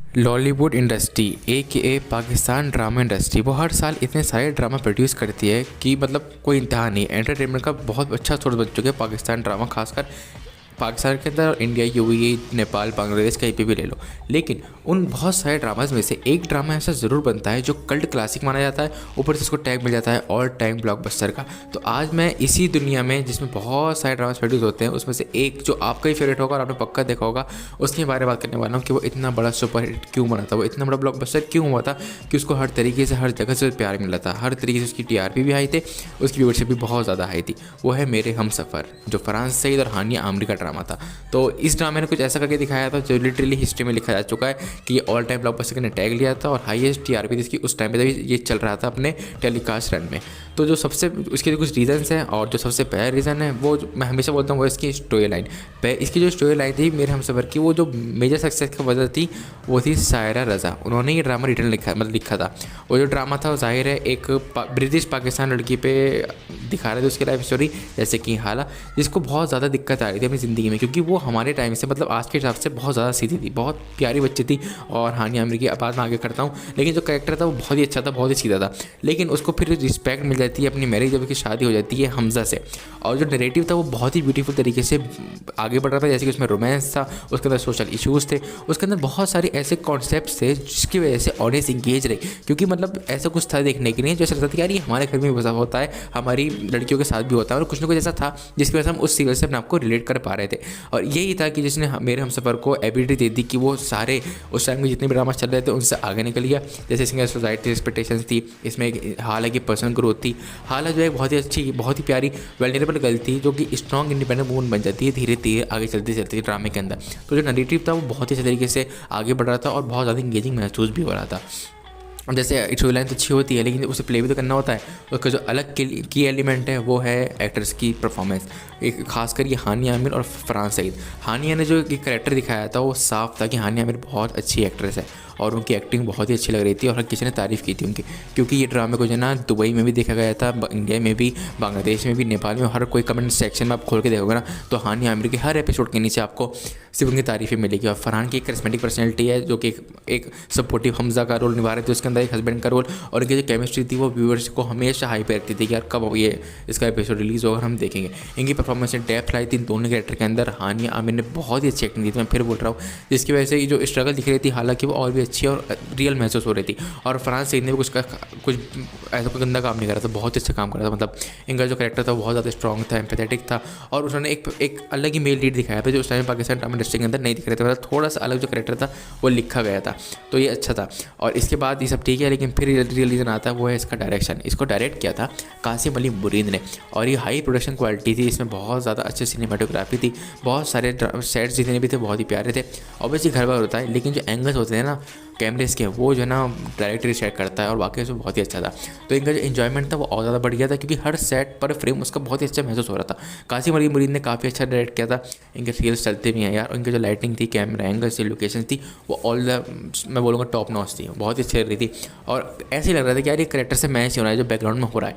Lollywood industry ए Pakistan drama industry वो हर साल इतने सारे ड्रामा प्रोड्यूस करती है कि मतलब कोई इंतहा नहीं। एंटरटेनमेंट का बहुत अच्छा सोर्स बन चुके हैं पाकिस्तान ड्रामा, खासकर पाकिस्तान के अंदर और इंडिया, यूएई, नेपाल, बांग्लादेश कहीं पे भी ले लो। लेकिन उन बहुत सारे ड्रामाज में से एक ड्रामा ऐसा ज़रूर बनता है जो कल्ट क्लासिक माना जाता है, ऊपर से उसको टैग मिल जाता है ऑल टाइम ब्लॉकबस्टर का। तो आज मैं इसी दुनिया में जिसमें बहुत सारे ड्रामाज प्रोड्यूस होते हैं उसमें से एक जो आपका ही फेवरेट होगा और आपने पक्का देखा होगा, उसके बारे में बात करने वाला हूँ कि वो इतना बड़ा सुपर हिट क्यों बना था, वो इतना बड़ा ब्लॉकबस्टर क्यों हुआ था कि उसको हर तरीके से हर जगह से प्यार मिला था, हर तरीके से उसकी टीआरपी भी हाई थे, उसकी व्यूअरशिप भी बहुत ज़्यादा हाई थी। वो है मेरे हमसफ़र, जो फरहान सईद और हानिया आमरी का ड्रामा था। तो इस ड्रामे ने कुछ ऐसा करके दिखाया था जो लिटरली हिस्ट्री में लिखा जा चुका है कि ये ऑल टाइम ब्लॉकबस्टर ने टैग लिया था और हाईएस्ट टीआरपी इसकी उस टाइम पे ये चल रहा था अपने टेलीकास्ट रन में। तो जो सबसे उसके कुछ रीज़न्स हैं और जो सबसे पहला रीज़न है वो मैं हमेशा बोलता हूँ वो इसकी स्टोरी लाइन। इसकी जो स्टोरी लाइन थी मेरे हमसफ़र की, वो जो मेजर सक्सेस की वजह थी वो थी सायरा रज़ा। उन्होंने ये ड्रामा रिटर्न लिखा था। वो जो ड्रामा था वो जाहिर है एक ब्रिटिश पाकिस्तान लड़की पे दिखा रहे थे उसकी लाइफ स्टोरी, जैसे कि हाला, जिसको बहुत ज़्यादा दिक्कत आ रही थी अपनी ज़िंदगी में, क्योंकि वो हमारे टाइम से मतलब आज के हिसाब से बहुत ज़्यादा सीधी थी, बहुत प्यारी बच्ची थी। और हानिया आमिर की बात मैं आगे करता हूँ, लेकिन जो कैरेक्टर था वो बहुत ही अच्छा था, बहुत ही सीधा था। लेकिन उसको फिर रिस्पेक्ट मिल जाती है अपनी मैरिज, जब उसकी शादी हो जाती है हमजा से, और जो नरेटिव था वो बहुत ही ब्यूटीफुल तरीके से आगे बढ़ रहा था। जैसे कि उसमें रोमांस था, उसके अंदर सोशल इश्यूज़ थे, उसके अंदर बहुत सारे ऐसे कॉन्सेप्ट्स थे जिसकी वजह से ऑडियंस इंगेज रही, क्योंकि मतलब ऐसा कुछ था देखने के लिए जैसे लगता था कि यार ये हमारे घर में भी होता है, हमारी लड़कियों के साथ भी होता है, और कुछ ना कुछ ऐसा था जिसकी वजह से हम उस सीरियल से अपने आप को रिलेट कर पा रहे थे। और यही था कि जिसने मेरे हमसफ़र को एबिलिटी दे दी कि वो सारे उस टाइम के जितने भी ड्रामा चल रहे थे उनसे आगे निकल गया। जैसे इसमें सोसाइटी एक्सपेक्टेशंस थी, इसमें हाला की पर्सनल ग्रोथ थी। हाला जो है बहुत ही अच्छी, बहुत ही प्यारी वेलनरेबल गर्ल थी जो कि स्ट्रॉन्ग इंडिपेंडेंट वूमन बन जाती है धीरे धीरे आगे चलते चलते ड्रामे के अंदर। तो जो नरेटिव था वो बहुत ही अच्छे तरीके से आगे बढ़ रहा था और बहुत ज़्यादा इंगेजिंग महसूस भी हो रहा था। जैसे स्टोरी लाइन तो अच्छी होती है लेकिन उसे प्ले भी तो करना होता है। उसका जो अलग की एलिमेंट है वो है एक्टर्स की परफॉर्मेंस, एक खासकर ये हानिया आमिर और फरहान सईद। हानिया ने जो एक कैरेक्टर दिखाया था वो साफ था कि हानिया आमिर बहुत अच्छी एक्ट्रेस है और उनकी एक्टिंग बहुत ही अच्छी लग रही थी और हर किसी ने तारीफ़ की थी उनकी, क्योंकि ये ड्रामे को जो है ना दुबई में भी देखा गया था, इंडिया में भी, बांग्लादेश में भी, नेपाल में, हर कोई कमेंट सेक्शन में आप खोल के देखोगे ना तो हानिया आमिर के हर एपिसोड के नीचे आपको सिर्फ उनकी तारीफ़ें मिलेगी। और फरहान की एक करिश्मेटिक पर्सनैलिटी है जो कि एक सपोर्टिव हमजा का रोल निभा रहे थे उसके अंदर, एक हस्बैंड का रोल, और इनकी जो केमिस्ट्री थी वो व्यूअर्स को हमेशा हाई पे रखती थी कि यार कब ये इसका एपिसोड रिलीज़ होगा, हम देखेंगे। इनकी परफॉर्मेंस ने डेप्थ लाई थी दोनों कैरेक्टर के अंदर। हानिया आमिर ने बहुत ही अच्छी एक्टिंग दी थी, मैं फिर बोल रहा हूँ, जिसकी वजह से जो स्ट्रगल दिख रही थी हालांकि वो और भी अच्छी और रियल महसूस हो रही थी। और फरहान सईद ने भी कुछ ऐसा कोई गंदा काम नहीं करा था, बहुत अच्छा काम करा था। मतलब इनका जो कैरेक्टर था वो बहुत ज़्यादा स्ट्रॉन्ग था, एम्पैथेटिक था, और उन्होंने एक अलग ही मेल लीड दिखाया था जो उस टाइम पाकिस्तान ड्रामा इंडस्ट्री के अंदर नहीं दिख रहे थे। मतलब थोड़ा सा अलग जो कैरेक्टर था वो लिखा गया था, तो ये अच्छा था। और इसके बाद ये सब ठीक है, लेकिन फिर रियल रीज़न आता है वो है इसका डायरेक्शन। इसको डायरेक्ट किया था कासिम अली मुरीद ने, और ये हाई प्रोडक्शन क्वालिटी थी, इसमें बहुत ज़्यादा अच्छी सिनेमाटोग्राफी थी, बहुत सारे सेट्स जितने भी थे बहुत ही प्यारे थे। ऑब्वियसली घर बार होता है, लेकिन जो एंगल्स होते हैं ना कैमरेस के वो जो है ना डायरेक्टर सेट करता है और वाकई उसमें बहुत ही अच्छा था। तो इनका जो इन्जॉयमेंट था वो और ज़्यादा बढ़ गया था क्योंकि हर सेट पर फ्रेम उसका बहुत ही अच्छा महसूस हो रहा था। कासिम अली मुरीद ने काफ़ी अच्छा डायरेक्ट किया था, इनके सीरियल्स चलते भी हैं यार। इनकी जो लाइटिंग थी, कैमरा एंगल्स थी, लोकेशन थी, वो ऑल द मैं बोलूँगा टॉप नॉच थी, बहुत ही अच्छी लग रही थी। और ऐसे ही लग रहा था कि यार ये करेक्टर से मैच ही हो रहा है जो बैकग्राउंड में हो रहा है।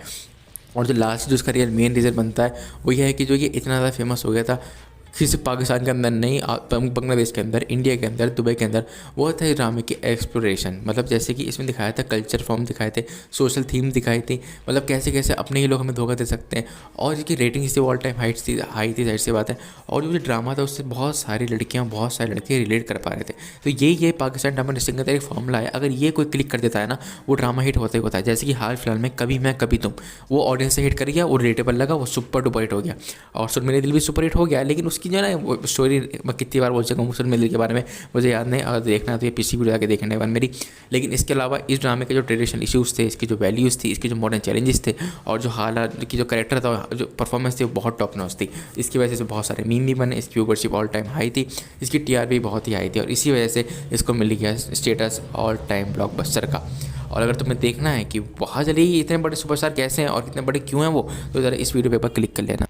और जो लास्ट जो उसका रियल मेन रीज़न बनता है वो ये है कि जो ये इतना ज़्यादा फेमस हो गया था सिर्फ पाकिस्तान के अंदर नहीं, बांग्लादेश के अंदर, इंडिया के अंदर, दुबई के अंदर, वो था ड्रामे की एक्सप्लोरेशन। मतलब जैसे कि इसमें दिखाया था कल्चर फॉर्म दिखाए थे, सोशल थीम दिखाई थी, मतलब कैसे कैसे अपने ही लोग हमें धोखा दे सकते हैं। और जिसकी रेटिंग्स थी ऑल टाइम हाई थी, जाहिर सी बात है। और जो ड्रामा था उससे बहुत सारी लड़कियाँ, बहुत सारे लड़के रिलेट कर पा रहे थे। तो ये पाकिस्तान ड्रामा इंडस्ट्री के अंदर एक फॉर्मूला है, अगर ये कोई क्लिक कर देता है ना वो ड्रामा हिट होता ही होता है। जैसे कि हाल फिलहाल में कभी मैं कभी तुम, वो ऑडियंस से हिट कर गया, वो रिलेटेबल लगा, वो सुपर डुपर हिट हो गया। और सुन मेरे दिल भी सुपर हिट हो गया, लेकिन उसकी जो है ना स्टोरी मैं कितनी बार बोल चुका हूँ सुन मेरे दिल के बारे में मुझे याद नहीं, अगर देखना तो ये पीछे वीडियो जाके देखने वाली मेरी। लेकिन इसके अलावा इस ड्रामे के जो ट्रेडिशनल इश्यूज़ थे, इसकी जो वैल्यूज़ थी, इसके जो मॉडर्न चैलेंजेस थे, और जो हाल की जो कैरेक्टर था, जो परफॉर्मेंस थी वो बहुत टॉप नॉच थी। इसकी वजह से बहुत सारे मीम भी बने, इसकी व्यूअरशिप ऑल टाइम हाई थी, इसकी टीआरपी बहुत ही हाई थी, और इसी वजह से इसको मिल गया स्टेटस ऑल टाइम ब्लॉकबस्टर का। और अगर तुम्हें देखना है कि बहुत जल्दी इतने बड़े सुपरस्टार कैसे हैं और कितने बड़े क्यों हैं वो, तो ज़रा इस वीडियो पे पर क्लिक कर लेना।